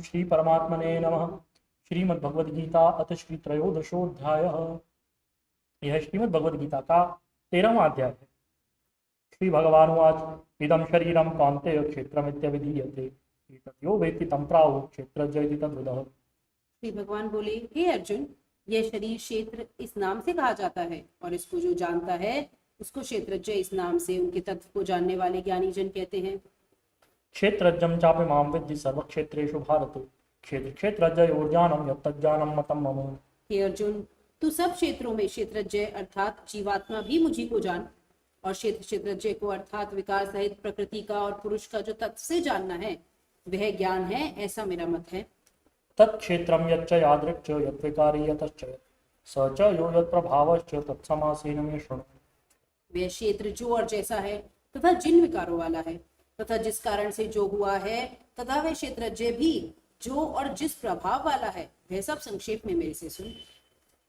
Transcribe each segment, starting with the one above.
श्री परमात्मने नमः। श्रीमद्भगवद्गीता अथ श्री त्रयोदशोध्याय। यह श्रीमद्भगवद्गीता का 13वां अध्याय है। श्री भगवानुवाच इदं शरीरं कौन्तेय क्षेत्रमित्यभिधीयते एतत् यो वेत्ति तं प्राहुः क्षेत्रज्ञ इति तद्विदः। श्री भगवान बोले, हे अर्जुन, यह शरीर क्षेत्र इस नाम से कहा जाता है और इसको जो जानता है उसको क्षेत्रज्ञ इस नाम से उनके तत्व को जानने वाले ज्ञानी जन कहते हैं। क्षेत्रज्ञं चापि मां विद्धि सर्वक्षेत्रेषु भारत क्षेत्रज्ञयोर्ज्ञानं यत्तज्ज्ञानं मतं मम। हे अर्जुन, तू सब क्षेत्रों में क्षेत्रज्ञ अर्थात जीवात्मा भी मुझी को जान और क्षेत्रज्ञ को अर्थात विकार सहित प्रकृति का और पुरुष का जो तत्व से जानना है वह ज्ञान है, ऐसा मेरा मत है। तत्क्षेत्रं यच्च यादृक् च यद्विकारी यतश्च स च यो यत्प्रभावश्च तत्समासेन मे शृणु। वह क्षेत्र जो और जैसा है तथा जिन विकारों वाला है तथा जिस कारण से जो हुआ है तथा वह क्षेत्रज्ञ भी जो और जिस प्रभाव वाला है वह सब संक्षेप में मेरे से सुन।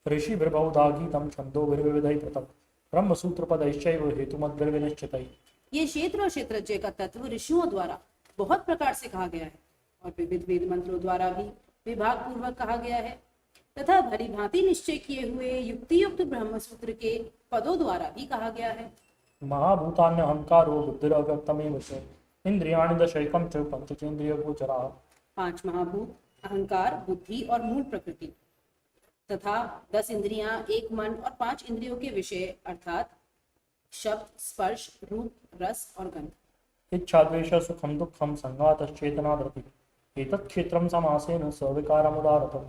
ऋषि बहुधा छंदो विविधै पृथक् ब्रह्मसूत्रपदैश्चैव हेतुमद्भिर्विनिश्चितैः। ये क्षेत्र और क्षेत्रज्ञ का तत्व ऋषियों द्वारा बहुत प्रकार से कहा गया है और विविध वेद मंत्रों द्वारा भी विभाग पूर्वक कहा गया है तथा भली भांति निश्चय किए हुए युक्ति युक्त ब्रह्मसूत्र के पदों द्वारा भी कहा गया है। महाभूतान्यहंकारो बुद्धिरव्यक्तमेव च इंद्रियाणि दशैकं च पंचचेन्द्रियगोचराः। 5 महाभूत, अहंकार, बुद्धि और मूल प्रकृति तथा 10 इंद्रियां, 1 मन और 5 इंद्रियों के विषय अर्थात शब्द, स्पर्श, रूप, रस और गंध। इच्छा द्वेष सुखम दुखम संघातश्चेतना धृति एतत् क्षेत्रं समासेन सविकारमुदारतम्।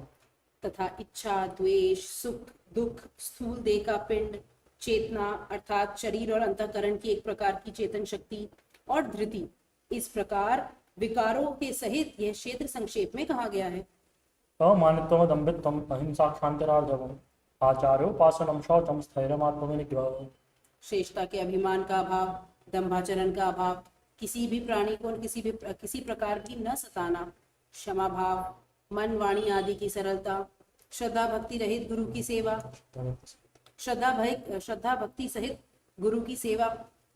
तथा इच्छा, द्वेष, सुख, दुख, स्थूल देह का पिंड, चेतना अर्थात शरीर और अंतःकरण की एक प्रकार की चेतन शक्ति और धृति, इस प्रकार विकारों के सहित यह क्षेत्र संक्षेप में कहा गया है। अमानित्वम् दम्भित्वम् अहिंसा क्षान्तिरार्जवम् आचार्योपासनं शौचं स्थैर्यमात्मविनिग्रहः। श्रेष्ठता के अभिमान का अभाव, दंभाचरण का अभाव, किसी भी प्राणी को किसी प्रकार की न सताना, क्षमा भाव, मन वाणी आदि की सरलता, श्रद्धा भक्ति रहित गुरु की सेवा, श्रद्धा भक्ति सहित गुरु की सेवा,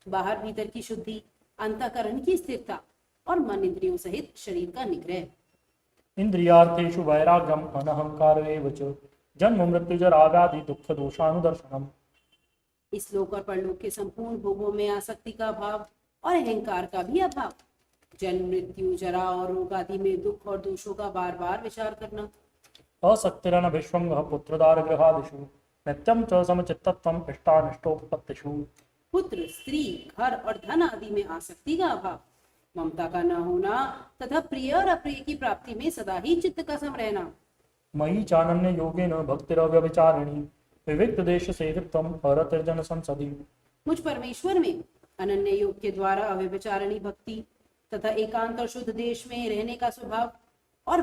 बाहर भीतर की शुद्धि, अंतःकरण की स्थिरता और मन इंद्रियों सहित शरीर का निग्रह। इंद्रियार्थेषु वैराग्यम् अनहंकार एव च जन्म मृत्युजरा व्याधि दुख दोषानुदर्शनम्। इस लोक और परलोक के संपूर्ण भोगों में आसक्ति का अभाव और अहंकार का भी अभाव, जन्म मृत्यु जरा और रोग आदि में दुख और दोषों का बार बार विचार करना। असक्तिरनभिष्वङ्गः पुत्रदारगृहादिषु नित्यं च समचित्तत्वम् इष्टानिष्टोपपत्तिषु। पुत्र, स्त्री, घर और धन आदि में आसक्ति का अभाव, ममता का न होना तथा प्रिय और अप्रिय की प्राप्ति में सदा ही चित्त का सम रहना। मयि चानन्य योगेन भक्तिरव्यभिचारिणी विविक्त देश सेवित्वम् अरतिर्जन संसदि। मुझ परमेश्वर में अनन्य योग के द्वारा अव्यभिचारिणी भक्ति तथा एकांत और शुद्ध देश में रहने का स्वभाव और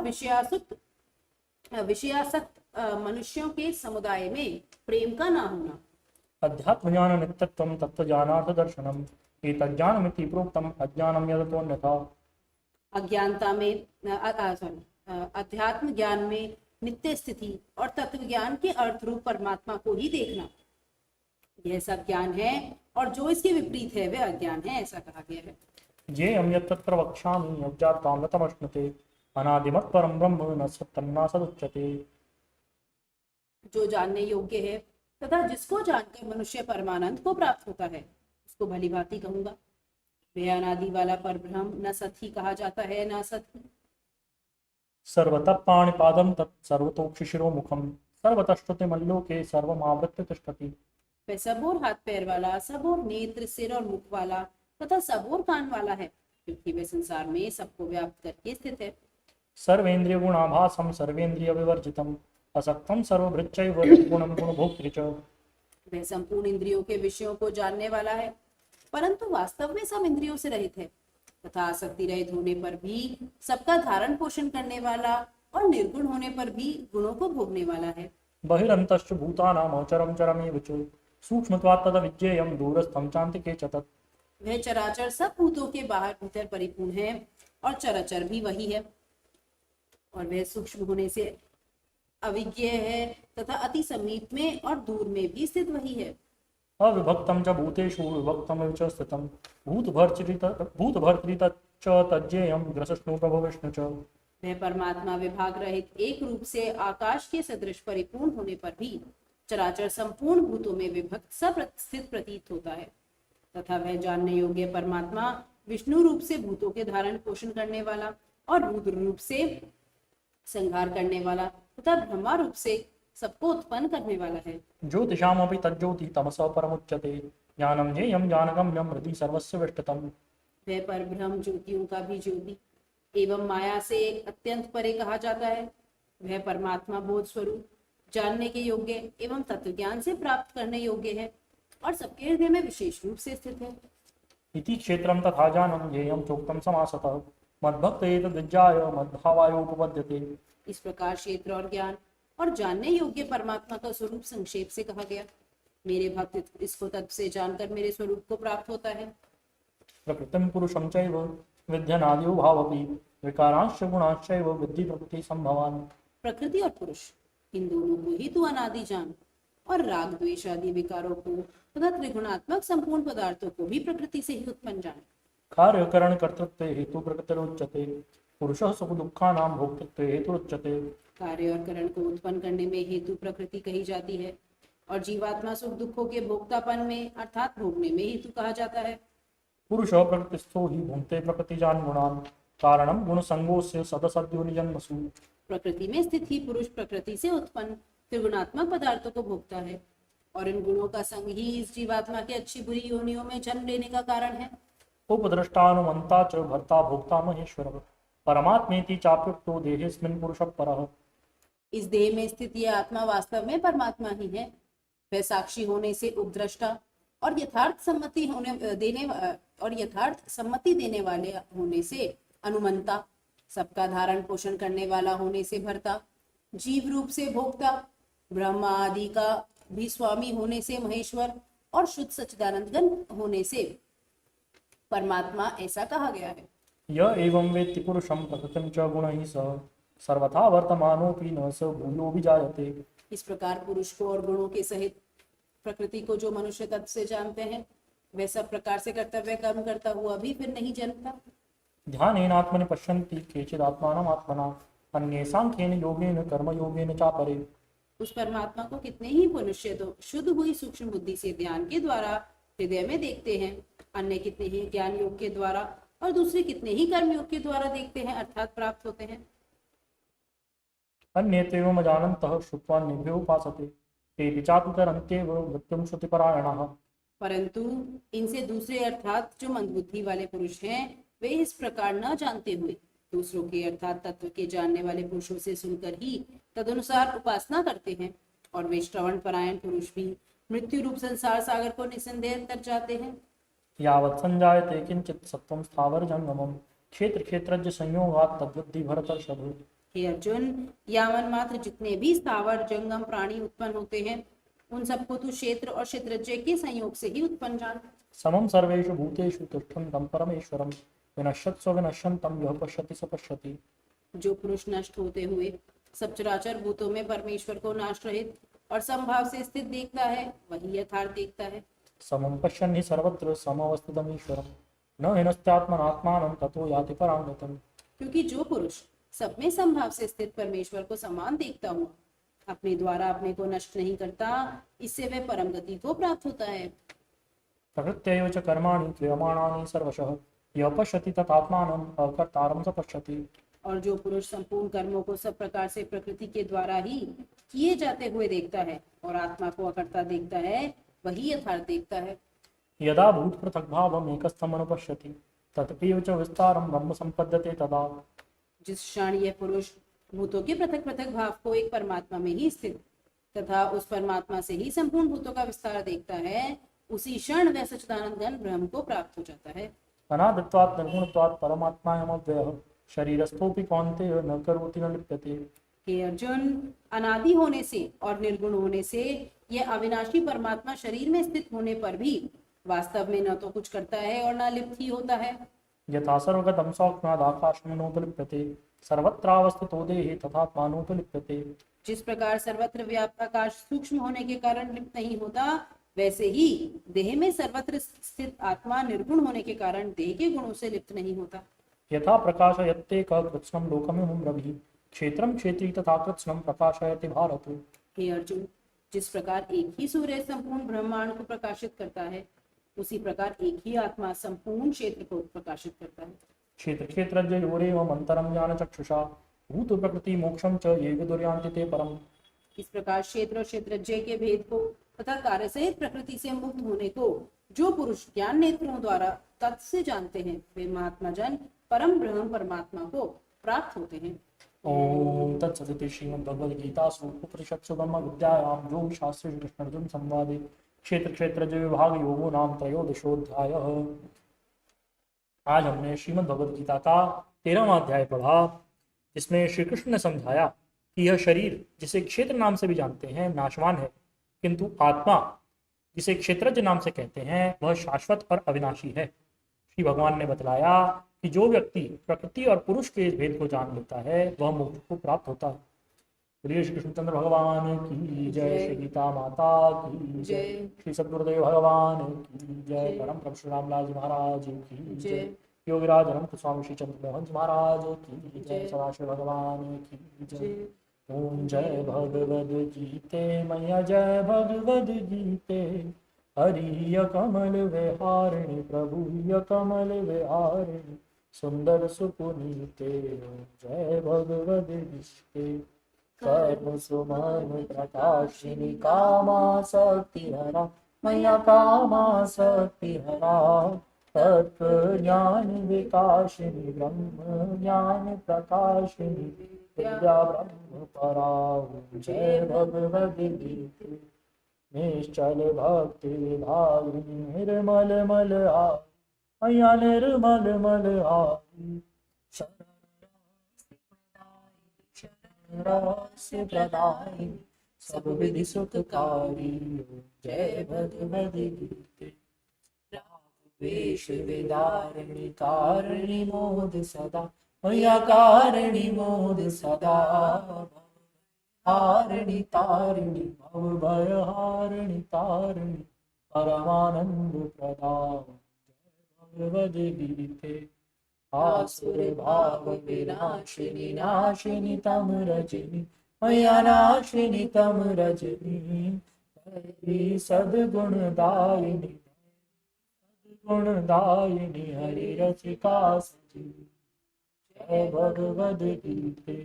विषयासक्त मनुष्यों के समुदाय में प्रेम का ना होना। अध्यात्म ज्ञान नित्यत्वं तत्त्वज्ञानार्थ दर्शनम् एतज्ज्ञानमिति प्रोक्तम् अज्ञानं यदतोऽन्यथा। अज्ञानता में अध्यात्म ज्ञान में नित्य स्थिति और तत्व ज्ञान के अर्थ रूप परमात्मा को ही देखना, यह सब ज्ञान है और जो इसके विपरीत है वह अज्ञान है, ऐसा कहा गया है। ये यत्र वक्ष्यामि अज्ञातामृतमश्नुते अनादिमत् परं ब्रह्म न सत्तन्ना सदुच्यते। जो जानने योग्य है तथा जिसको जानकर मनुष्य परमानंद को प्राप्त होता है उसको भली भांति कहूंगा। वह अनादि वाला परब्रह्म न सत ही कहा जाता है न असत ही। सर्वतः पाणिपादं तत् सर्वतोक्षिशिरोमुखं सर्वतः श्रुतिमल्लोके सर्वमावृत्य तिष्ठति। वह सब और हाथ पैर वाला, सब और नेत्र, सिर और मुख वाला तथा सब और कान वाला है, क्योंकि वह संसार में सबको व्याप्त करके स्थित है। सर्वेन्द्रिय गुणाभासं सर्वेन्द्रिय विवर्जितम् असक्तं सर्वभृच्चैव गुणं गुणभोक्तृ च। वह संपूर्ण इंद्रियों के विषयों को जानने वाला है परंतु वास्तव में सब इंद्रियों से रहित है तथा आसक्ति रहित होने पर भी सबका धारण पोषण करने वाला और निर्गुण होने पर भी गुणों को भोगने वाला है। बहिरन्तश्च भूतानाम् अचरं चरमेव च सूक्ष्मत्वात् तद्विज्ञेयं दूरस्थं चान्तिके च तत्। वह चराचर सब भूतों के बाहर भीतर परिपूर्ण है और चराचर भी वही है और वह सूक्ष्म होने से अविज्ञेय है तथा अति समीप में और दूर में भी स्थित वही है। अविभक्तं च भूतेषु विभक्तमिव च स्थितं भूतभर्तृ तच्च तज्ज्ञेयं ग्रसष्णु प्रभो विष्णु च। वह परमात्मा विभाग रहित एक रूप से आकाश के सदृश परिपूर्ण होने पर भी चराचर संपूर्ण भूतों में विभक्त स्थित प्रतीत होता है, तथा वह जानने योग्य परमात्मा विष्णु रूप से भूतों के धारण पोषण करने वाला और रुद्र रूप से संहार करने वाला तथा ब्रह्मा रूप से सबको उत्पन्न करने वाला है। ज्योतिषामपि तज्ज्योति तमसः परमुच्यते ज्ञानं ज्ञेयं ज्ञानगम्यं हृदि सर्वस्य विष्टतम्। वह पर ब्रह्म ज्योतियों का भी ज्योति एवं माया से अत्यंत परे कहा जाता है। वह परमात्मा बोध स्वरूप जानने के योग्य एवं तत्व ज्ञान से प्राप्त करने योग्य है और सबके हृदय में विशेष रूप से स्थित है। इति क्षेत्रं तथा ज्ञानं ज्ञेयं चोक्तं समासतः मद्भक्त एतद्विज्ञाय मद्भावायोपपद्यते। इस प्रकार क्षेत्र और ज्ञान और जानने योग्य परमात्मा का स्वरूप संक्षेप से कहा गया। मेरे भक्त इसको तत्व से जानकर मेरे स्वरूप को प्राप्त होता है। प्रकृतिं पुरुषं चैव विद्यनादयो भावपि विकारांश्च गुणांश्चैव विद्धि प्रकृति संभवान्। प्रकृति और पुरुष इन दोनों को ही तू अनादि जान और राग द्वेष आदि विकारों को तथा त्रिगुणात्मक संपूर्ण पदार्थों को भी प्रकृति से ही उत्पन्न जान। कार्य करण कर्तृत्व हेतु प्रकृतिरुच्यते पुरुषः सुख दुःखानां भोक्तृत्व हेतुरुच्यते। कार्य और करण को उत्पन्न करने में हेतु प्रकृति कही जाती है और जीवात्मा सुख दुखों के भोक्तापन में अर्थात भोगने में हेतु कहा जाता है। पुरुषः प्रकृतिस्थो हि भुङ्क्ते प्रकृतिजान् गुणान् कारणं गुणसंगोऽस्य सदसद्योनिजन्मसु। प्रकृति में स्थित ही पुरुष प्रकृति से उत्पन्न त्रिगुणात्मक पदार्थों को भोगता है और इन गुणों का संग ही इस जीवात्मा के अच्छी बुरी योनियों में जन्म लेने का कारण है। उपद्रष्टानुमन्ता च भर्ता भोक्ता महेश्वरः परमात्मेति चाप्युक्तो देहेऽस्मिन् पुरुषः परः। इस देह में स्थित यह आत्मा वास्तव में परमात्मा ही है। वह साक्षी होने से उपद्रष्टा और यथार्थ सम्मति देने वाले होने से अनुमंता, सबका धारण पोषण करने वाला होने से भर्ता, जीव रूप से भोक्ता, ब्रह्मा आदि का भी स्वामी होने से महेश्वर और शुद्ध सच्चिदानंदघन होने से परमात्मा ऐसा कहा गया है। य एवं वेत्ति पुरुषं प्रकृतिं च गुणैः सह सर्वथा वर्तमानोऽपि न स भूयो विजायते। इस प्रकार पुरुष को और गुणों के सहित प्रकृति को जो मनुष्य तत्व से जानते हैं वह सब प्रकार से कर्तव्य कर्म करता हुआ भी फिर नहीं जन्मता। ध्यानेनात्मनि पश्यन्ति केचिदात्मानम् आत्मना अन्ये सांख्येन योगेन कर्मयोगेन चापरे। उस परमात्मा को कितने ही मनुष्य तो शुद्ध हुई सूक्ष्म बुद्धि से ध्यान के द्वारा हृदय में देखते हैं, अन्य कितने ही ज्ञान योग के द्वारा और दूसरे कितने ही कर्म योग के द्वारा देखते हैं अर्थात प्राप्त होते हैं। अन्ये त्वेवमजानन्तः श्रुत्वा निभ्यो उपासते ते विचातुतरन्त्येव मृत्युं श्रुतिपरायणाः। परंतु इनसे दूसरे अर्थात जो मंदबुद्धि वाले पुरुष हैं वे इस प्रकार न जानते हुए दूसरों के अर्थात तत्व के जानने वाले पुरुषों से सुनकर ही तदनुसार उपासना करते हैं और वे श्रवण परायण पुरुष भी मृत्यु रूप संसार सागर को निसंदेह तर जाते हैं। यावत् संजायते किंचित् सत्त्वं स्थावर जंगमं क्षेत्र क्षेत्रज्ञ संयोगात् तद्वद्धि भरतर्षभ। हे अर्जुन, यावन मात्र जितने भी स्थावर जंगम प्राणी उत्पन्न होते हैं उन सबको तू क्षेत्र और क्षेत्रज्ञ के संयोग से ही उत्पन्न जान। समं सर्वेषु भूतेषु तिष्ठन्तं परमेश्वरं विनश्यत्स्व विनश्यन्तं यः पश्यति स पश्यति। जो पुरुष नष्ट होते हुए सब चराचर भूतों में परमेश्वर को नाश रहित और समभाव से स्थित देखता है वही यथार्थ देखता है। समं पश्यन् हि सर्वत्र समवस्थितमीश्वरं न हिनस्त्यात्मनात्मानं ततो याति परां गतिम्। क्योंकि जो पुरुष सब में समभाव से स्थित परमेश्वर को समान देखता हुआ अपने द्वारा अपने को नष्ट नहीं करता, इससे वह परम गति को प्राप्त होता है। प्रकृत्यैव च कर्माणि क्रियमाणानि सर्वशः यः पश्यति तथात्मानम् अकर्तारं स पश्यति। और जो पुरुष संपूर्ण कर्मों को सब प्रकार से प्रकृति के द्वारा ही किए जाते हुए देखता है और आत्मा को अकर्ता देखता है वही यथार्थ देखता है। यदा भूत पृथक भावम् एकस्थमनुपश्यति तत्पीव च विस्तारं ब्रह्म संपद्यते तदा। जिस क्षण यह पुरुष भूतों के पृथक पृथक भाव को एक परमात्मा में ही स्थित तथा उस परमात्मा से ही संपूर्ण भूतों का विस्तार देखता है उसी क्षण वह सच्चिदानंद घन ब्रह्म को प्राप्त हो जाता है। अनादित्वात् निर्गुणत्वात् परमात्मायमव्ययः शरीरस्थोऽपि कौन्तेय न करोति न लिप्यते। हे अर्जुन, अनादि होने से और निर्गुण होने से यह अविनाशी परमात्मा शरीर में स्थित होने पर भी वास्तव में न तो कुछ करता है और न लिप्त ही होता है। यथा सर्वगतं सौक्ष्म्यादाकाशं नोपलिप्यते सर्वत्रावस्थितो देहे तथात्मानोपलिप्यते। जिस प्रकार सर्वत्र व्याप्त आकाश सूक्ष्म होने के कारण लिप्त नहीं होता वैसे ही देह में सर्वत्र स्थित आत्मा निर्गुण होने के कारण देह के गुणों से लिप्त नहीं होता। यथा प्रकाशयत्ते कृत्स्नं लोकमिमं रविः क्षेत्रं क्षेत्री तथा कृत्स्नं प्रकाशयति भारत। हे अर्जुन, जिस प्रकार एक ही सूर्य संपूर्ण ब्रह्मांड को प्रकाशित करता है, उसी प्रकार एक ही आत्मा संपूर्ण क्षेत्र को प्रकाशित करता है। क्षेत्र क्षेत्रज्ञयोरेवम् अन्तरं ज्ञानचक्षुषा भूत प्रकृति मोक्षं च ये विदुर्यान्ति ते परम्। इस प्रकार क्षेत्र और क्षेत्रज्ञ के भेद को तथा कार्य सहित प्रकृति से मुक्त होने को जो पुरुष ज्ञान नेत्रों द्वारा तत् से जानते हैं, वे महात्मा जन परम ब्रह्म परमात्मा को प्राप्त होते हैं। ओम तत्सदिति श्रीमद्भगवद्गीतासु उपनिषत्सु ब्रह्मविद्यायां योगशास्त्रे कृष्णार्जुन संवादे क्षेत्र क्षेत्रज्ञ विभाग योगो नाम त्रयोदशोऽध्यायः। आज हमने श्रीमद् भगवद गीता का 13वां अध्याय पढ़ा, जिसमें श्री कृष्ण ने समझाया कि यह शरीर, जिसे क्षेत्र नाम से भी जानते हैं, नाशवान है, किंतु आत्मा, जिसे क्षेत्रज्ञ नाम से कहते हैं, वह शाश्वत और अविनाशी है। श्री भगवान ने बतलाया कि जो व्यक्ति प्रकृति और पुरुष के इस भेद को जान लेता है, वह मोक्ष को प्राप्त होता है। बोलिए श्री कृष्णचंद्र भगवान की जय, श्री गीता माता की जय, श्री सद्गुरुदेव भगवान की जय, परम प्रभु श्री रामलाल जी महाराज की जय, योगीराज अनंत स्वामी श्री चंद्र मोहन जी महाराज की जय, सदाशिव भगवान की जय। ओम जय भगवद गीते मैया जय भगवद गीते, हरिय कमल विहारिणी प्रभुय कमल विहारिणी सुंदर सुपुनीते। जय भगवद गीते कर्म सुमन प्रकाशिनी कामा शक्ति हरा मैया कामा शक्ति हरा, तत्व ज्ञान विकासिनी ब्रह्म ज्ञान प्रकाशिनी विद्या ब्रह्म पराऊ। जय भगवद गीते निश्चल भक्ति विभागिनी निर्मल मल आई मैया निर्मल मल आई, रहस्य प्रदायिनी सब विधि सुखकारी। जय भगवद गीते वेश विदारिणी कारिणी मोद सदा मैया कारिणी मोद सदा, हारिणी तारिणी भव भय हारिणी तारिणी परमानंद प्रदा। जय भगवद गीते आसुर भाव विनाशिनी नाशिनी तम रजनी मैया नाशिनी तम रजनी, सद्गुण दायिनी गुण दायिनी हरि रसिका सजी। जय भगवद गीते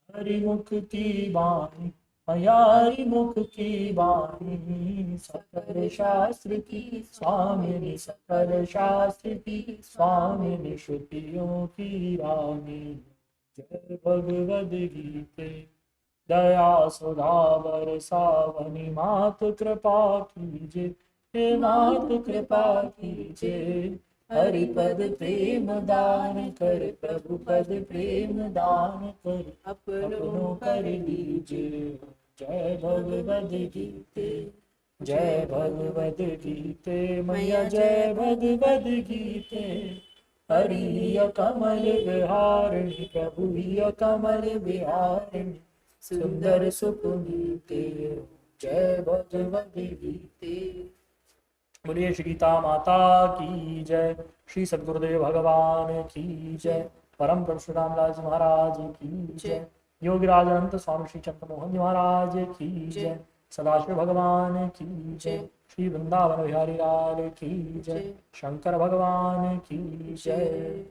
हरि मुख की बाणी मैया हरि मुख की बाणी, सकल शास्त्र की स्वामिनी सकल शास्त्र की स्वामिनी श्रुतियों की रानी। जय भगवद गीते दया सुधा बरसावनी मात कृपा कीजिए, हे मात कृपा कीजिए, हरि पद प्रेम दान कर प्रभु पद प्रेम दान कर अपनों कर लीजिए। जय भगवद गीते जय भगवद गीते मैया जय भगवद गीते, हरि कमल विहारिणी प्रभु कमल विहारिणी सुंदर सुपुनीते। जय भगवद गीते। बोलिए श्री गीता माता की जय, श्री सद्गुरुदेव भगवान की जय, परम परशुराम लाल महाराज की जय, योगीराज अनंत स्वामी श्री चंद्र मोहन जी महाराज की जय, सदाशिव भगवान की जय, श्री वृंदावन बिहारी लाल की जय, शंकर भगवान की जय।